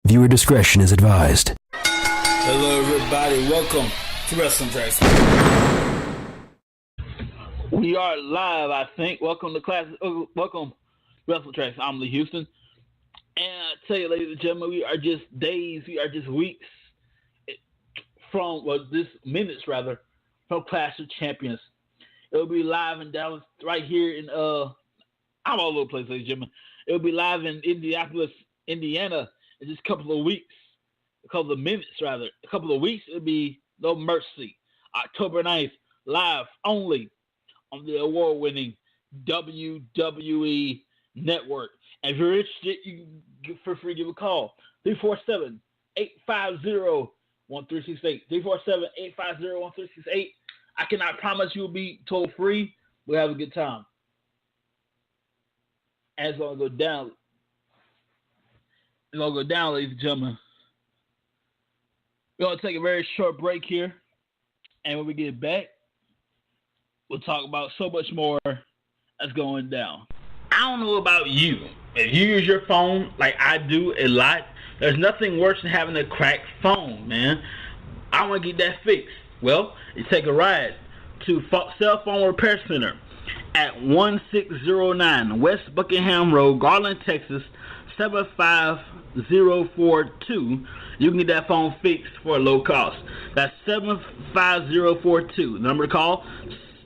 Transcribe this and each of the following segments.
Viewer discretion is advised. Hello, everybody. Welcome to Wrestling Tracks. We are live, I think. Welcome to class. Welcome, Wrestling Tracks. I'm Lee Houston. And I tell you, ladies and gentlemen, we are just days, we are just weeks from, minutes rather, from Clash of Champions. It'll be live in Dallas, right here in, I'm all over the place, ladies and gentlemen. It'll be live in Indianapolis, Indiana, in just a couple of weeks. A couple of minutes, rather. A couple of weeks, it'll be No Mercy. October 9th, live only on the award-winning WWE Network. And if you're interested, you can feel free to give a call. 347-850-1368. 347-850-1368. I cannot promise you'll be toll free. We'll have a good time. And it's going to go down. It's going to go down, ladies and gentlemen. We're going to take a very short break here. And when we get back, we'll talk about so much more that's going down. I don't know about you. If you use your phone like I do a lot, there's nothing worse than having a cracked phone, man. I want to get that fixed. Well, you take a ride to Cell Phone Repair Center at 1609 West Buckingham Road, Garland, Texas, 75042. You can get that phone fixed for a low cost. That's 75042. The number to call,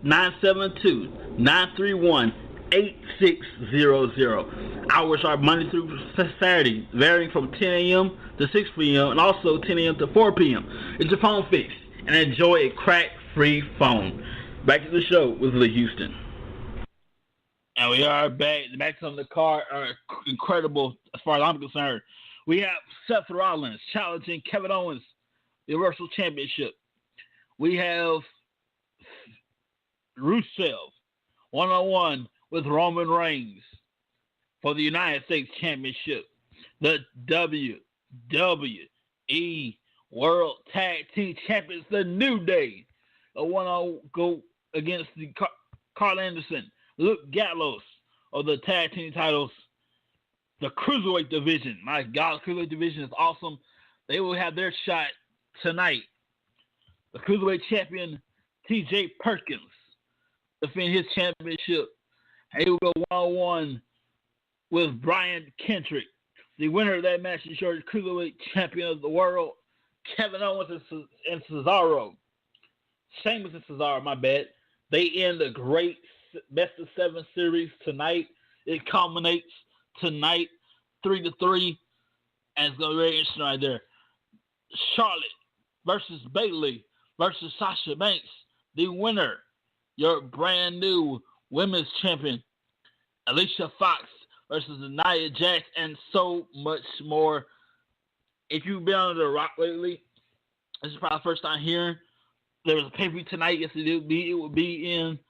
972-931-8600. Hours are Monday through Saturday, varying from 10 a.m. to 6 p.m. and also 10 a.m. to 4 p.m. Get your phone fixed and enjoy a crack-free phone. Back to the show with Lee Houston. And we are back. The matches on the card are incredible as far as I'm concerned. We have Seth Rollins challenging Kevin Owens, the Universal Championship. We have Rusev one-on-one with Roman Reigns for the United States Championship. The WWE World Tag Team Champions, the New Day, go against the Carl Anderson, Luke Gallows of the tag team titles. The Cruiserweight division, my God, the Cruiserweight division is awesome. They will have their shot tonight. The Cruiserweight champion, T.J. Perkins, defend his championship. He will go one-on-one with Brian Kendrick. The winner of that match is your Cruiserweight champion of the world, Kevin Owens and Cesaro. Sheamus and Cesaro, my bad. They end a great best-of-7 series tonight. It culminates tonight, 3-3, and it's going to be very interesting right there. Charlotte versus Bayley versus Sasha Banks. The winner, your brand new women's champion, Alicia Fox versus Nia Jax, and so much more. If you've been under the rock lately, this is probably the first time hearing. There was a pay-per-view tonight. Yes, it will be. It will be in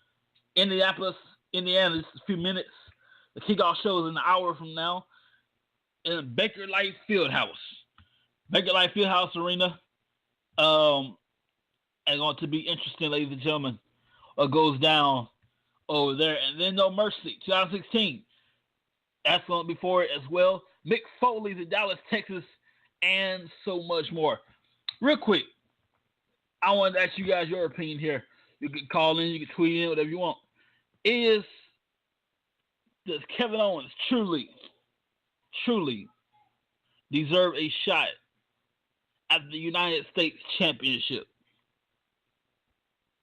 Indianapolis, Indiana. Just a few minutes. The kickoff show is an hour from now in Baker Light Fieldhouse. Baker Light Fieldhouse Arena. And going to be interesting, ladies and gentlemen, what goes down over there. And then No Mercy, 2016. That's going to be for it as well. Mick Foley's in Dallas, Texas, and so much more. Real quick, I want to ask you guys your opinion here. You can call in, you can tweet in, whatever you want. Does Kevin Owens truly deserve a shot at the United States Championship?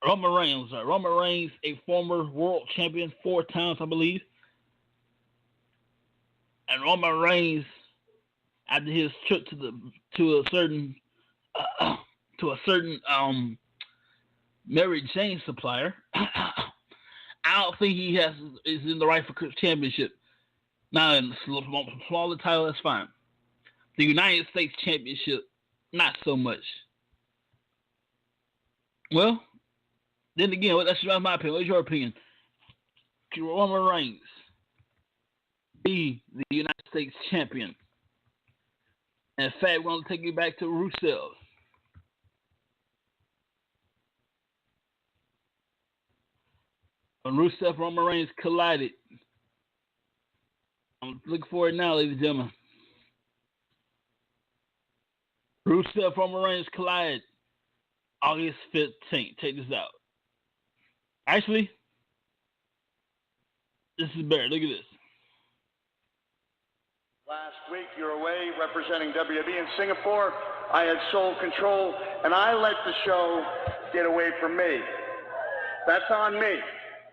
Roman Reigns, a former world champion 4 times, I believe. And Roman Reigns, after his trip to a certain Mary Jane supplier, I don't think he is in the right for championship. Now, in the smaller title, that's fine. The United States Championship, not so much. Well, then again, that's my opinion. What's your opinion? Can Roman Reigns be the United States champion? And in fact, we're going to take you back to Rusev. When Rusev and Roman Reigns collided, I'm looking for it now, ladies and gentlemen. Rusev Roman Reigns collide August 15th. Check this out. Actually, this is better. Look at this. Last week, you were away representing WWE in Singapore. I had sole control, and I let the show get away from me. That's on me.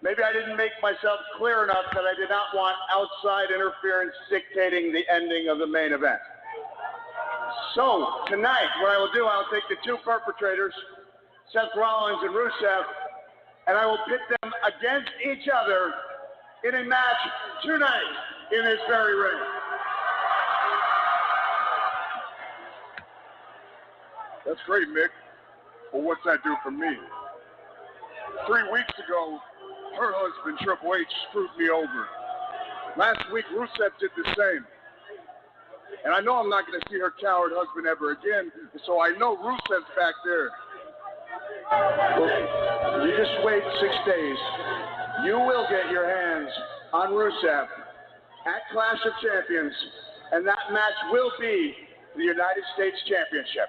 Maybe I didn't make myself clear enough that I did not want outside interference dictating the ending of the main event. So, tonight, what I will do, I'll take the two perpetrators, Seth Rollins and Rusev, and I will pit them against each other in a match tonight in this very ring. That's great, Mick. Well, what's that do for me? 3 weeks ago, her husband, Triple H, screwed me over. Last week, Rusev did the same. And I know I'm not going to see her coward husband ever again, so I know Rusev's back there. Well, you just wait 6 days. You will get your hands on Rusev at Clash of Champions, and that match will be the United States Championship.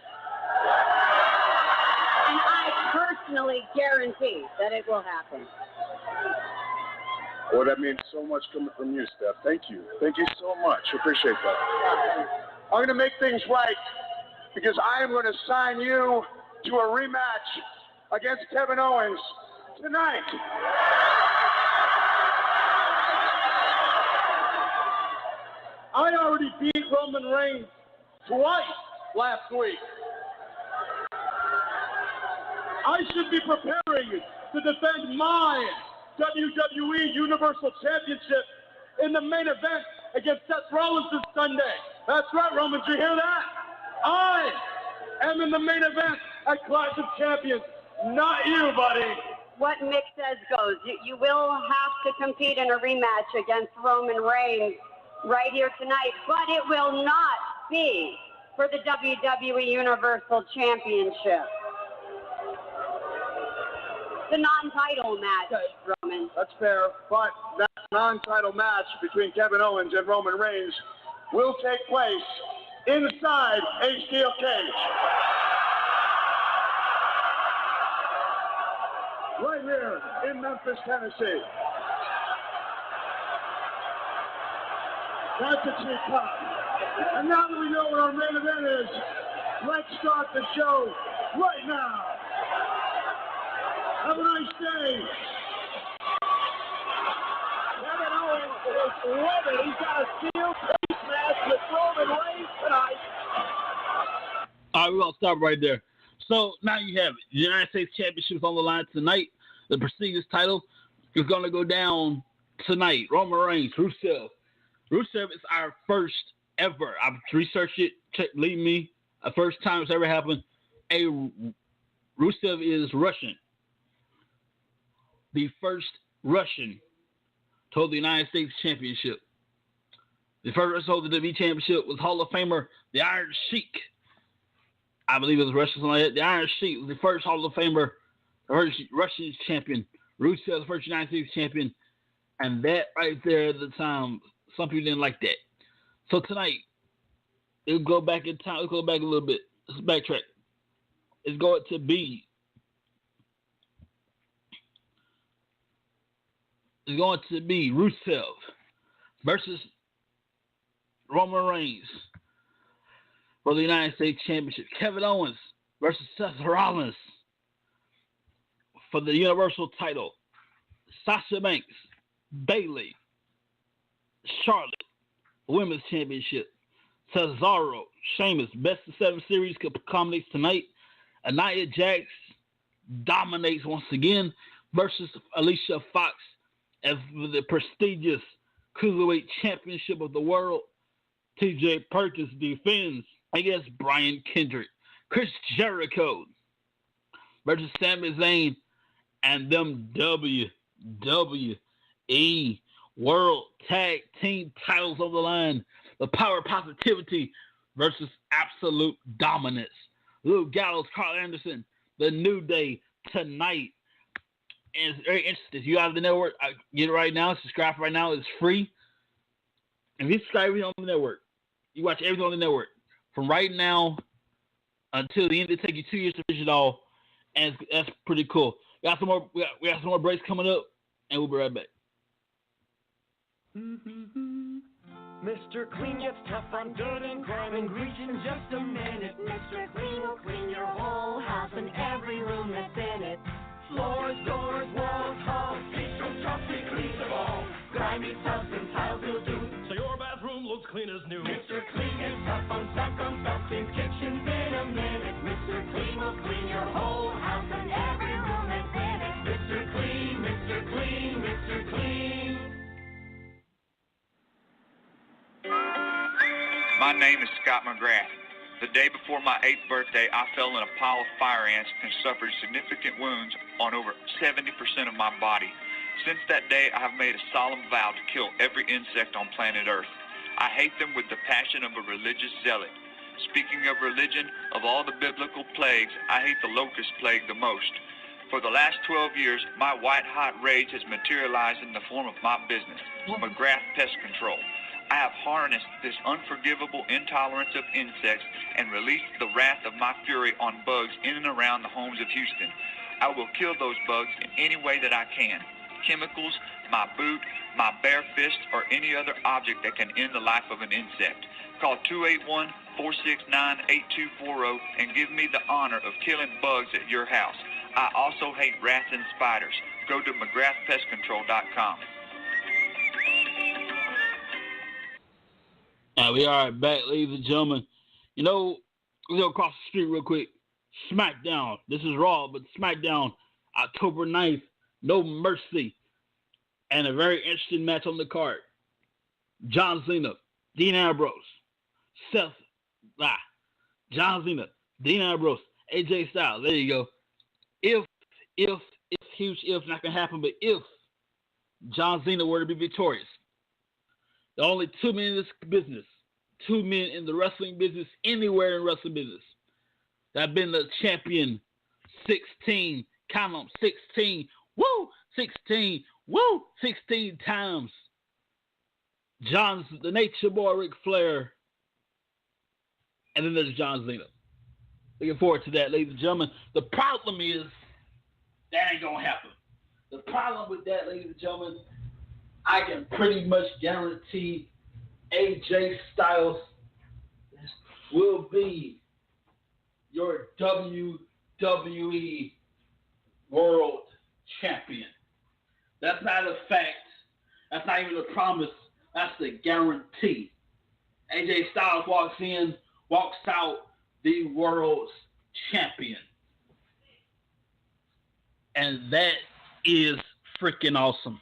And I personally guarantee that it will happen. Well, that means so much coming from you, Steph. Thank you. Thank you so much. Appreciate that. I'm going to make things right because I am going to sign you to a rematch against Kevin Owens tonight. I already beat Roman Reigns twice last week. I should be preparing to defend my WWE Universal Championship in the main event against Seth Rollins this Sunday. That's right, Roman, did you hear that? I am in the main event at Clash of Champions, not you, buddy. What Mick says goes. You will have to compete in a rematch against Roman Reigns right here tonight, but it will not be for the WWE Universal Championship. The non-title match, Roman. That's fair, but that non-title match between Kevin Owens and Roman Reigns will take place inside a steel cage. Right here in Memphis, Tennessee. That's a cheap pop. And now that we know what our main event is, let's start the show right now. Have a nice day. Kevin Owens is ready. He's got a steel cage match with Roman Reigns tonight. All right, we're going to stop right there. So now you have it. The United States Championship is on the line tonight. The prestigious title is going to go down tonight. Roman Reigns, Rusev. Rusev is our first ever. I've researched it. Believe me, the first time it's ever happened. Rusev is Russian. The first Russian to hold the United States Championship. The first Russian to hold the WWE Championship was Hall of Famer, the Iron Sheik. I believe it was Russian, something like that. The Iron Sheik was the first Hall of Famer, the first Russian champion. Rusev, the first United States champion. And that right there at the time, some people didn't like that. So tonight, it'll go back in time. Let's go back a little bit. Let's backtrack. It's going to be Rusev versus Roman Reigns for the United States Championship. Kevin Owens versus Seth Rollins for the Universal title. Sasha Banks, Bayley, Charlotte, Women's Championship. Cesaro, Sheamus, Best of 7 series culminates tonight. Nia Jax dominates once again versus Alicia Fox as the prestigious Cruiserweight Championship of the world. TJ Perkins defends against Brian Kendrick. Chris Jericho versus Sami Zayn and them WWE World Tag Team titles on the line. The Power of Positivity versus Absolute Dominance. Luke Gallows, Carl Anderson, The New Day tonight. And it's very interesting. If you have the network, get it right now. Subscribe right now. It's free. And if you subscribe on the network, you watch everything on the network. From right now until the end. It take you 2 years to finish it all, and that's pretty cool. We got some more. We got some more breaks coming up, and we'll be right back. Mr. Clean gets tough on dirt and grime and grease in just a minute. Mr. Clean will clean your whole house and every room that's in it. Floors, doors, walls, halls, seats from top, he cleans them all. Grimy tubs and tiles will do, so your bathroom looks clean as new. Mr. Clean gets tough on stuff, cleans kitchens in a minute. Mr. Clean will clean your whole house and every room that's in it. Mr. Clean, Mr. Clean, Mr. Clean. My name is Scott McGrath. The day before my 8th birthday, I fell in a pile of fire ants and suffered significant wounds on over 70% of my body. Since that day, I have made a solemn vow to kill every insect on planet Earth. I hate them with the passion of a religious zealot. Speaking of religion, of all the biblical plagues, I hate the locust plague the most. For the last 12 years, my white-hot rage has materialized in the form of my business, McGrath Pest Control. I have harnessed this unforgivable intolerance of insects and released the wrath of my fury on bugs in and around the homes of Houston. I will kill those bugs in any way that I can. Chemicals, my boot, my bare fist, or any other object that can end the life of an insect. Call 281-469-8240 and give me the honor of killing bugs at your house. I also hate rats and spiders. Go to McGrathPestControl.com. We are back, ladies and gentlemen. You know, we'll go across the street real quick. SmackDown. This is Raw, but SmackDown, October 9th, No Mercy. And a very interesting match on the card. John Cena, Dean Ambrose, John Cena, Dean Ambrose, AJ Styles. There you go. If, huge if, not going to happen, but if John Cena were to be victorious, there are only 2 men in this business, 2 men in the wrestling business, anywhere in wrestling business, that have been the champion 16, count them, 16 times. The Nature Boy, Ric Flair, and then there's John Cena. Looking forward to that, ladies and gentlemen. The problem is, that ain't going to happen. The problem with that, ladies and gentlemen, I can pretty much guarantee AJ Styles will be your WWE World Champion. That's not a fact. That's not even a promise. That's the guarantee. AJ Styles walks out the World's Champion. And that is freaking awesome.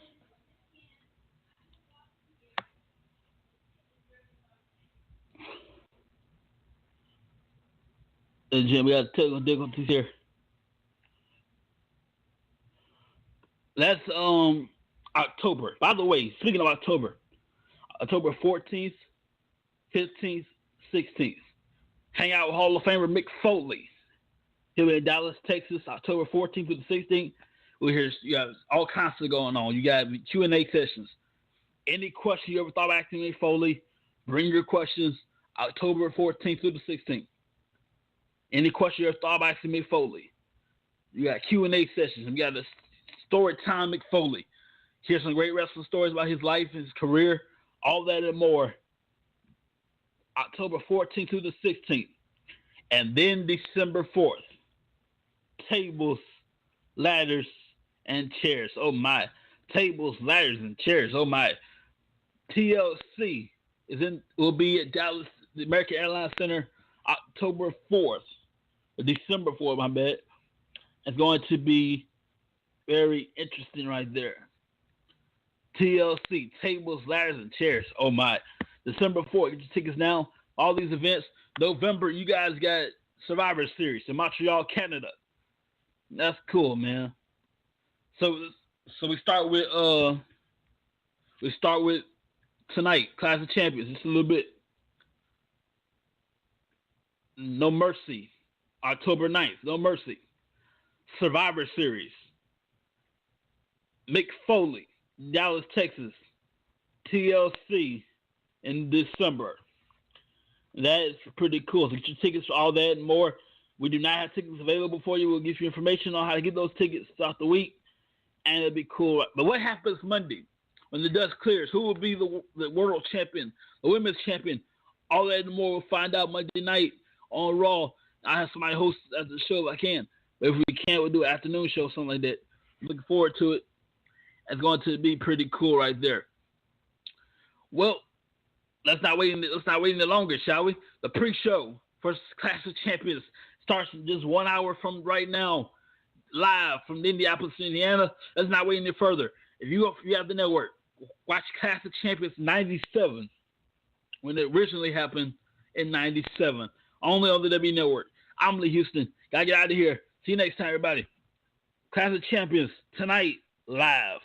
And Jim, we got technical difficulties here. That's October. By the way, speaking of October 14th, 15th, 16th. Hang out with Hall of Famer Mick Foley. Here in Dallas, Texas, October 14th to the 16th. You got all kinds of going on. You got Q&A sessions. Any question you ever thought of asking Mick Foley, bring your questions October 14th through the 16th. Any question you ever thought of asking Mick Foley. You got Q&A sessions. You got the story time Mick Foley. Here's some great wrestling stories about his life, his career, all that and more. October 14th through the 16th. And then December 4th. Tables, ladders, and chairs. Oh my. Tables, ladders, and chairs. Oh my. TLC will be at Dallas, the American Airlines Center, October 4th. Or December 4th, my bad. It's going to be very interesting right there. TLC, tables, ladders, and chairs. Oh my. December 4th, get your tickets now. All these events. November, you guys got Survivor Series in Montreal, Canada. That's cool, man. So we start with tonight, Clash of Champions. Just a little bit. No Mercy, October 9th. No Mercy. Survivor Series. Mick Foley, Dallas, Texas. TLC in December. That is pretty cool. So get your tickets for all that and more. We do not have tickets available for you. We'll give you information on how to get those tickets throughout the week, and it'll be cool. But what happens Monday when the dust clears? Who will be the world champion, the women's champion? All that and more we'll find out Monday night on Raw. I have somebody host at the show if I can. But if we can't, we'll do an afternoon show, something like that. Looking forward to it. It's going to be pretty cool right there. Well, let's not wait any longer, shall we? The pre-show for Clash of Champions starts in just 1 hour from right now, live from Indianapolis, Indiana. Let's not wait any further. If you have the network, watch Clash of Champions 97 when it originally happened in 97, only on the W Network. I'm Lee Houston. Gotta get out of here. See you next time, everybody. Clash of Champions tonight, live.